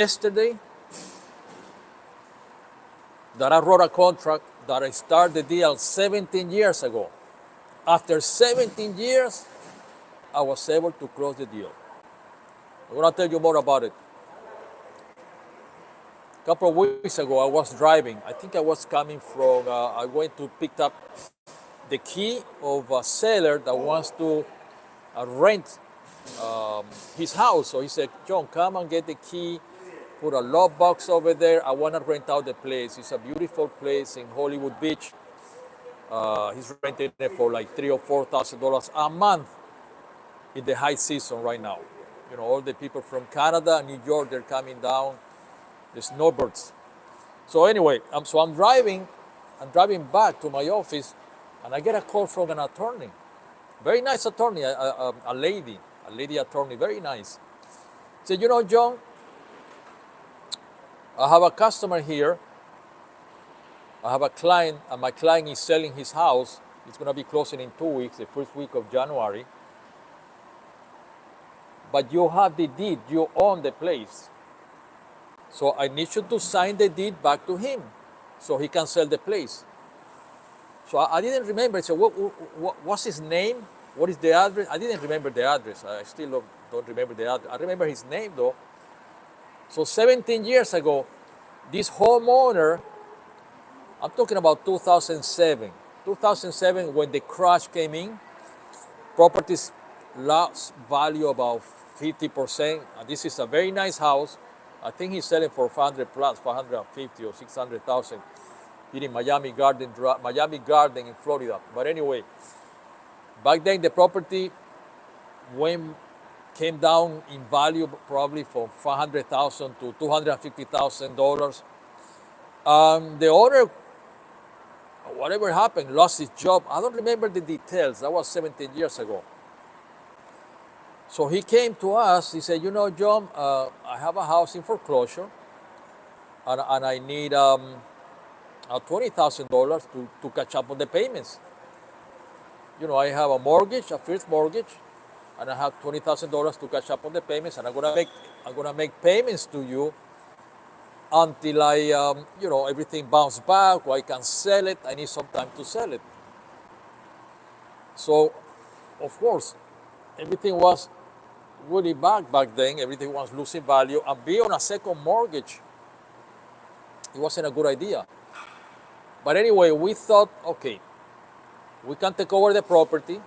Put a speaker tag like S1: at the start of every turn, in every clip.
S1: yesterday that I wrote a contract that I started the deal 17 years ago. After 17 years, I was able to close the deal. I'm going to tell you more about it. A couple of weeks ago, I was driving. I think I was coming from, I went to pick up the key of a seller that wants to rent his house. So he said, John, come and get the key, put a lock box over there. I want to rent out the place. It's a beautiful place in Hollywood Beach. He's renting it for like $3,000 or $4,000 a month in the high season right now. You know, all the people from Canada and New York, they're coming down, the snowbirds. So anyway, I'm driving back to my office, and I get a call from an attorney. Very nice attorney, a lady attorney, very nice. Said, you know, John, I have a customer here. I have a client, and my client is selling his house. It's going to be closing in 2 weeks, the first week of January. But you have the deed, you own the place. So I need you to sign the deed back to him so he can sell the place. So I didn't remember. I said, what's his name? What is the address? I didn't remember the address. I still don't remember the address. I remember his name though. So 17 years ago, this homeowner, I'm talking about 2007. 2007, when the crash came in, properties lost value about 50%. And this is a very nice house. I think he's selling for 500 plus, 550 or 600,000 here in Miami Garden in Florida. But anyway, back then the property came down in value probably from $500,000 to $250,000. The owner, whatever happened, lost his job. I don't remember the details. That was 17 years ago. So he came to us. He said, you know, John, I have a house in foreclosure, and I need $20,000 to catch up on the payments. You know, I have a mortgage, a first mortgage, and I have $20,000 to catch up on the payments, and I'm gonna make payments to you until everything bounces back, or I can sell it. I need some time to sell it. So, of course, everything was really bad back then. Everything was losing value, and be on a second mortgage, it wasn't a good idea. But anyway, we thought, okay, we can take over the property.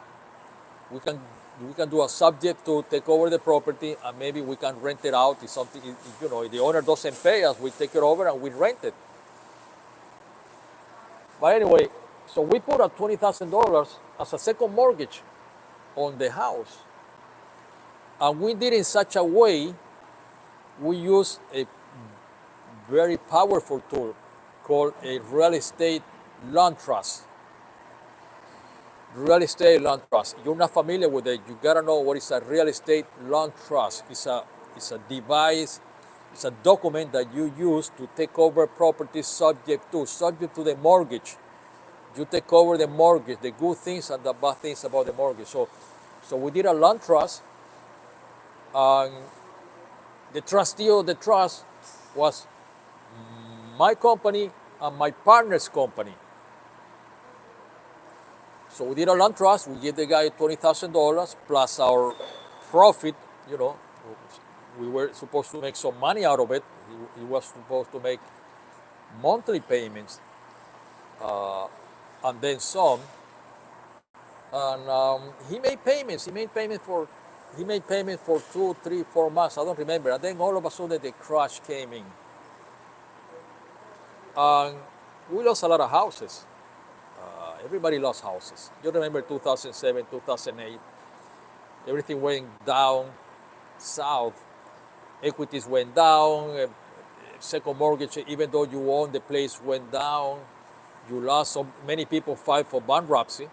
S1: We can do a subject to take over the property, and maybe we can rent it out. If something, if the owner doesn't pay us, we take it over and we rent it. But anyway, so we put up $20,000 as a second mortgage on the house, and we did it in such a way. We used a very powerful tool called a real estate loan trust. Real estate loan trust. You're not familiar with it. You gotta know what is a real estate loan trust. It's a device. It's a document that you use to take over property subject to the mortgage. You take over the mortgage, the good things and the bad things about the mortgage. So we did a loan trust. The trustee of the trust was my company and my partner's company. So we did a loan trust. We gave the guy $20,000 plus our profit. We were supposed to make some money out of it. He was supposed to make monthly payments, and then some. And he made payments. He made payments for 2, 3, 4 months. I don't remember. And then all of a sudden the crash came in. And we lost a lot of houses. Everybody lost houses. You remember 2007, 2008. Everything went down south. Equities went down. Second mortgage, even though you own the place, went down. You lost. So many people filed for bankruptcy.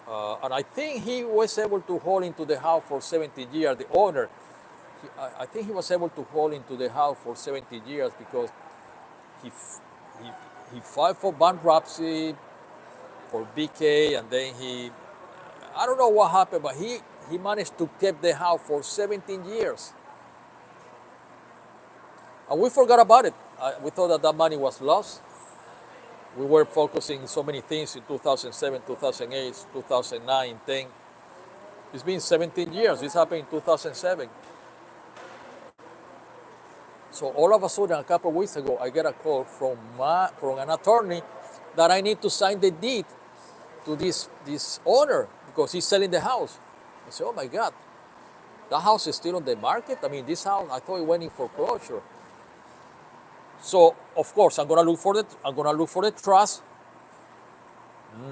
S1: And I think he was able to hold into the house for 17 years. The owner, I think he was able to hold into the house for 17 years because he filed for bankruptcy, for BK, and then I don't know what happened, but he managed to keep the house for 17 years. And we forgot about it. We thought that that money was lost. We were focusing on so many things in 2007, 2008, 2009, 10. It's been 17 years. This happened in 2007. So all of a sudden, a couple of weeks ago, I get a call from an attorney that I need to sign the deed to this owner because he's selling the house. I said, oh my God, that house is still on the market? I mean, this house, I thought it went in foreclosure. So of course, I'm gonna look for the trust.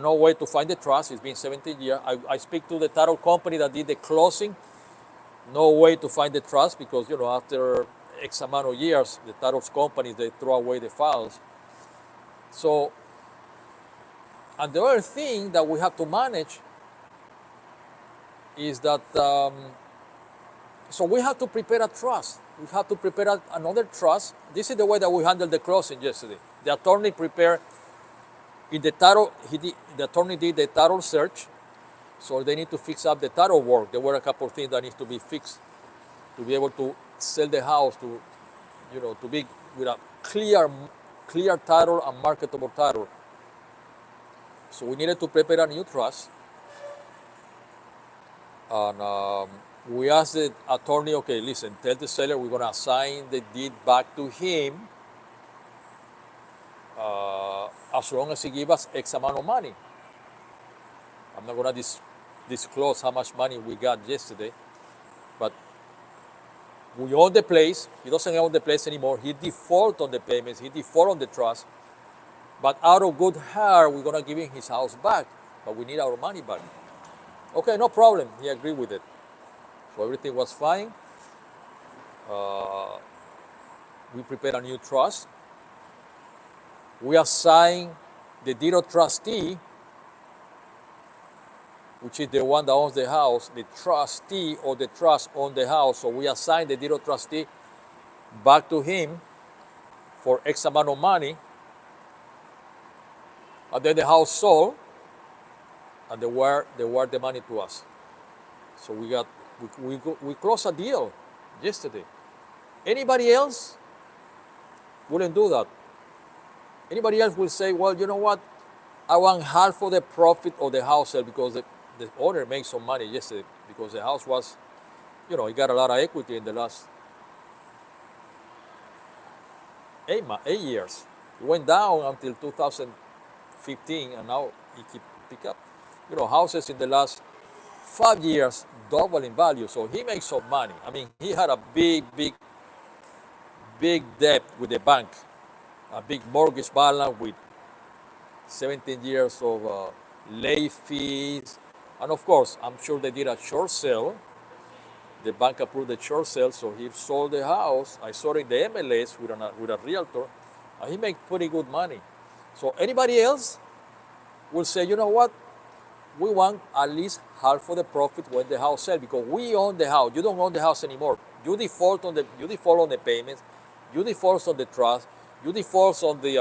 S1: No way to find the trust. It's been 17 years. I speak to the title company that did the closing. No way to find the trust because, you know, after X amount of years, the title companies, they throw away the files. So, and the other thing that we have to manage is that, so we have to prepare a trust. We have to prepare another trust. This is the way that we handled the closing yesterday. The attorney prepared, in the title, the attorney did the title search, so they need to fix up the title work. There were a couple of things that need to be fixed to be able to sell the house, to, you know, to be with a clear title and marketable title. So we needed to prepare a new trust. And we asked the attorney, okay, listen, tell the seller we're going to assign the deed back to him as long as he gives us X amount of money. I'm not going to disclose how much money we got yesterday, but we own the place. He doesn't own the place anymore. He default on the payments. He default on the trust. But out of good heart, we're going to give him his house back, but we need our money back. Okay, no problem. He agreed with it. So everything was fine. We prepared a new trust. We assigned the deed of trustee, which is the one that owns the house, the trustee or the trust on the house. So we assigned the deed of trustee back to him for X amount of money. And then the house sold, and they were the money to us. So we closed a deal yesterday. Anybody else wouldn't do that. Anybody else will say, well, you know what? I want half of the profit of the house sale because the owner made some money yesterday because the house was, you know, it got a lot of equity in the last 8 years. It went down until 2015, and now it keep pick up. You know, houses in the last 5 years double in value, so he makes some money. I mean, he had a big debt with the bank, a big mortgage balance with 17 years of late fees, and of course, I'm sure they did a short sale. The bank approved the short sale, so he sold the house. I saw it in the MLS with a realtor, and he made pretty good money. So anybody else will say, you know what? We want at least half of the profit when the house sells because we own the house. You don't own the house anymore. You default on the payments. You default on the trust. You default on the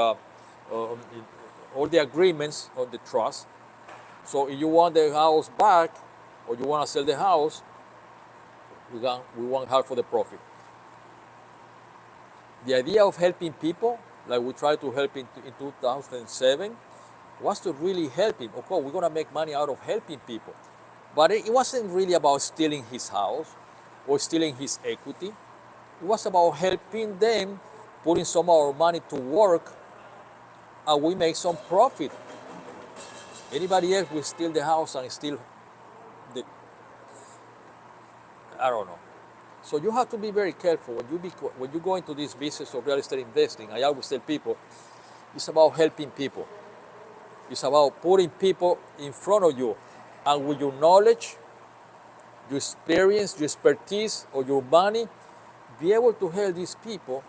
S1: all the agreements on the trust. So if you want the house back or you want to sell the house, we want half of the profit. The idea of helping people, like we tried to help in 2007, was to really help him. Of course, we're going to make money out of helping people. But it wasn't really about stealing his house or stealing his equity. It was about helping them, putting some of our money to work, and we make some profit. Anybody else will steal the house and steal the, I don't know. So you have to be very careful when you go into this business of real estate investing. I always tell people, it's about helping people. It's about putting people in front of you, and with your knowledge, your experience, your expertise, or your money, be able to help these people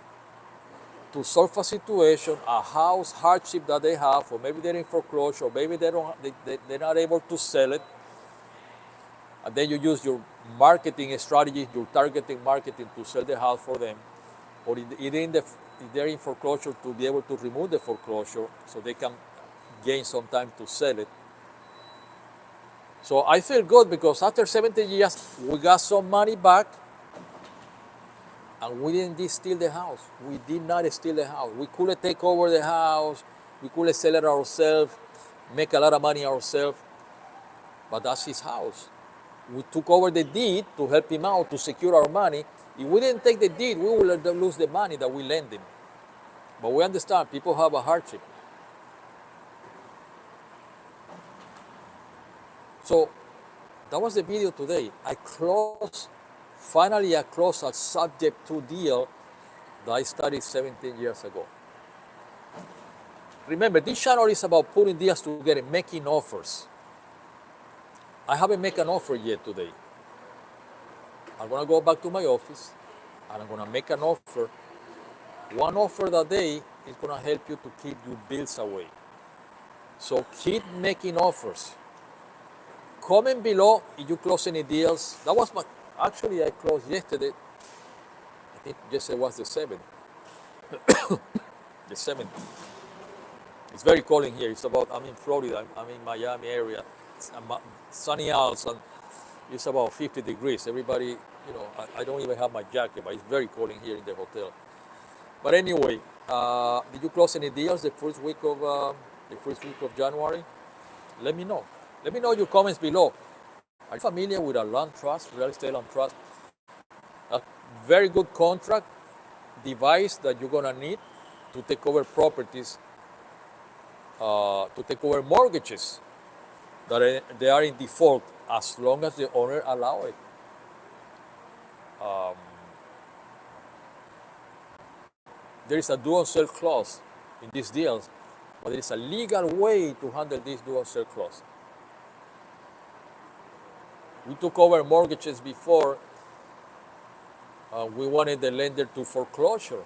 S1: to solve a situation, a house hardship that they have, or maybe they're in foreclosure, or maybe they're not able to sell it. And then you use your marketing strategy, your targeting marketing to sell the house for them, or if they're in foreclosure, to be able to remove the foreclosure so they can gain some time to sell it. So I feel good because after 17 years, we got some money back. And we didn't steal the house. We did not steal the house. We could take over the house. We could sell it ourselves, make a lot of money ourselves. But that's his house. We took over the deed to help him out, to secure our money. If we didn't take the deed, we would lose the money that we lend him. But we understand people have a hardship. So that was the video today. Finally I closed a subject to deal that I started 17 years ago. Remember, this channel is about putting deals together, making offers. I haven't made an offer yet today. I'm gonna go back to my office and I'm gonna make an offer. One offer that day is gonna help you to keep your bills away. So keep making offers. Comment below if you close any deals. Actually I closed yesterday. I think yesterday was the 7th. The 7th. It's very cold in here. I'm in Florida. I'm in Miami area. It's sunny out and it's about 50 degrees. Everybody, I don't even have my jacket, but it's very cold in here in the hotel. But anyway, did you close any deals the first week of January? Let me know. Let me know your comments below. Are you familiar with a land trust, real estate land trust? A very good contract device that you're gonna need to take over properties, to take over mortgages that they are in default as long as the owner allow it. There is a dual sell clause in these deals, but there is a legal way to handle this dual sell clause. We took over mortgages before. We wanted the lender to foreclosure,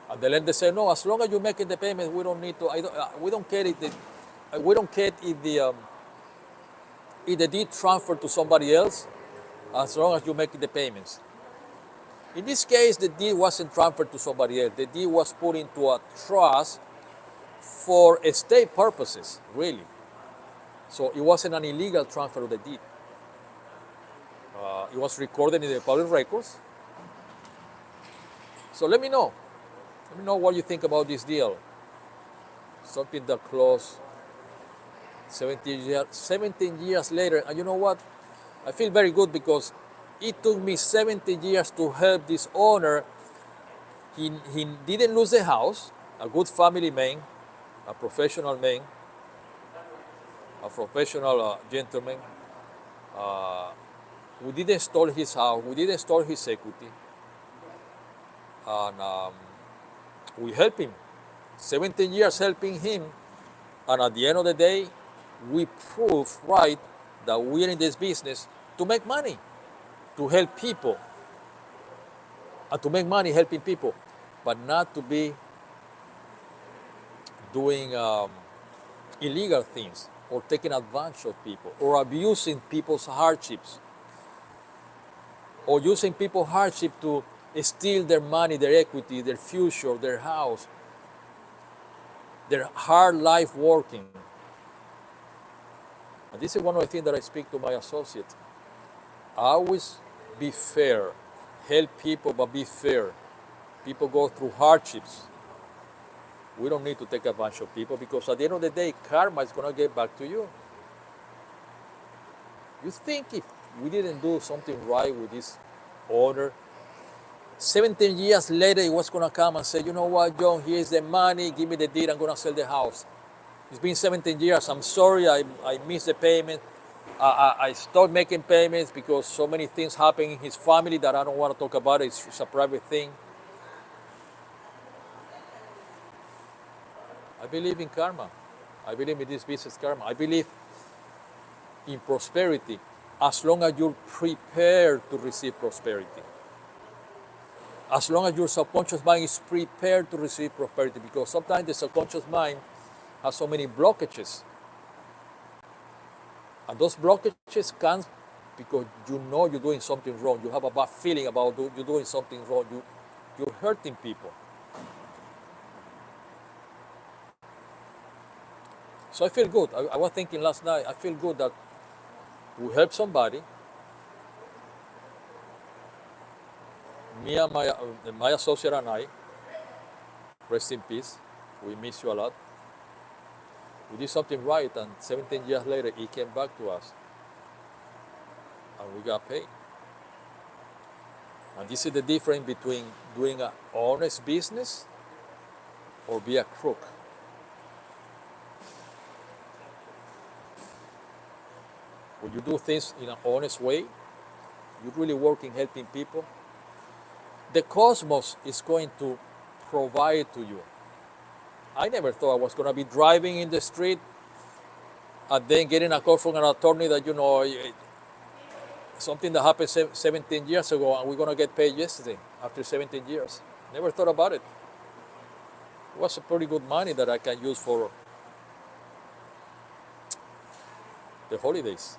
S1: and the lender said, "No, as long as you're making the payment, we don't need to. We don't care if the deed transferred to somebody else, as long as you're making the payments." In this case, the deed wasn't transferred to somebody else. The deed was put into a trust for estate purposes, really. So it wasn't an illegal transfer of the deed. It was recorded in the public records. So let me know. Let me know what you think about this deal. Something that closed 17 years later. And you know what? I feel very good because it took me 17 years to help this owner. He didn't lose the house. A good family man, a professional man, a professional gentleman. We didn't steal his house. We didn't steal his equity. And we helped him. 17 years helping him. And at the end of the day, we proved right that we're in this business to make money, to help people, and to make money helping people, but not to be doing illegal things or taking advantage of people or abusing people's hardships or using people's hardship to steal their money, their equity, their future, their house, their hard life working. And this is one of the things that I speak to my associates. Always be fair. Help people, but be fair. People go through hardships. We don't need to take advantage of people because at the end of the day, karma is going to get back to you. You think if we didn't do something right with this owner, 17 years later, he was going to come and say, "You know what, John, here's the money, give me the deed, I'm going to sell the house. It's been 17 years, I'm sorry, I missed the payment. I stopped making payments because so many things happen in his family that I don't want to talk about. It's a private thing." I believe in karma. I believe in this business karma. I believe in prosperity as long as you're prepared to receive prosperity. As long as your subconscious mind is prepared to receive prosperity, because sometimes the subconscious mind has so many blockages. And those blockages come because you know you're doing something wrong. You have a bad feeling about you're doing something wrong. You're hurting people. So I feel good. I was thinking last night, I feel good that we help somebody Me and my associate and I, rest in peace, we miss you a lot. We did something right, and 17 years later, he came back to us, and we got paid. And this is the difference between doing an honest business or be a crook. When you do things in an honest way, you really work in helping people, the cosmos is going to provide to you. I never thought I was going to be driving in the street and then getting a call from an attorney that, something that happened 17 years ago and we're going to get paid yesterday after 17 years. Never thought about it. It was a pretty good money that I can use for the holidays.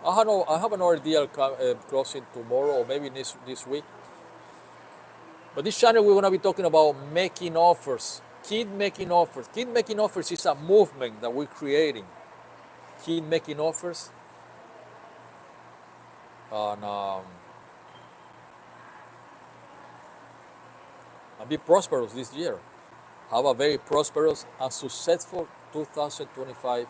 S1: I have another deal closing tomorrow or maybe this week. But this channel we're going to be talking about making offers. Keep making offers. Keep making offers is a movement that we're creating. Keep making offers. And be prosperous this year. Have a very prosperous and successful 2025.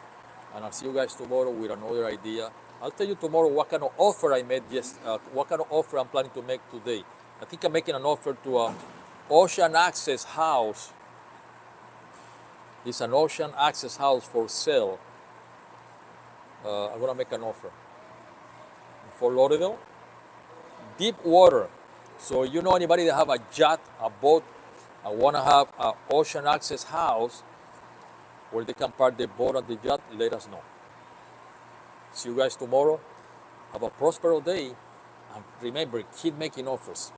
S1: And I'll see you guys tomorrow with another idea. I'll tell you tomorrow what kind of offer I made what kind of offer I'm planning to make today. I think I'm making an offer to an ocean access house. It's an ocean access house for sale. I'm gonna make an offer. For Lauderdale, deep water. So you know anybody that have a yacht, a boat, and wanna have an ocean access house where they can park their boat at the yacht, let us know. See you guys tomorrow. Have a prosperous day. And remember, keep making offers.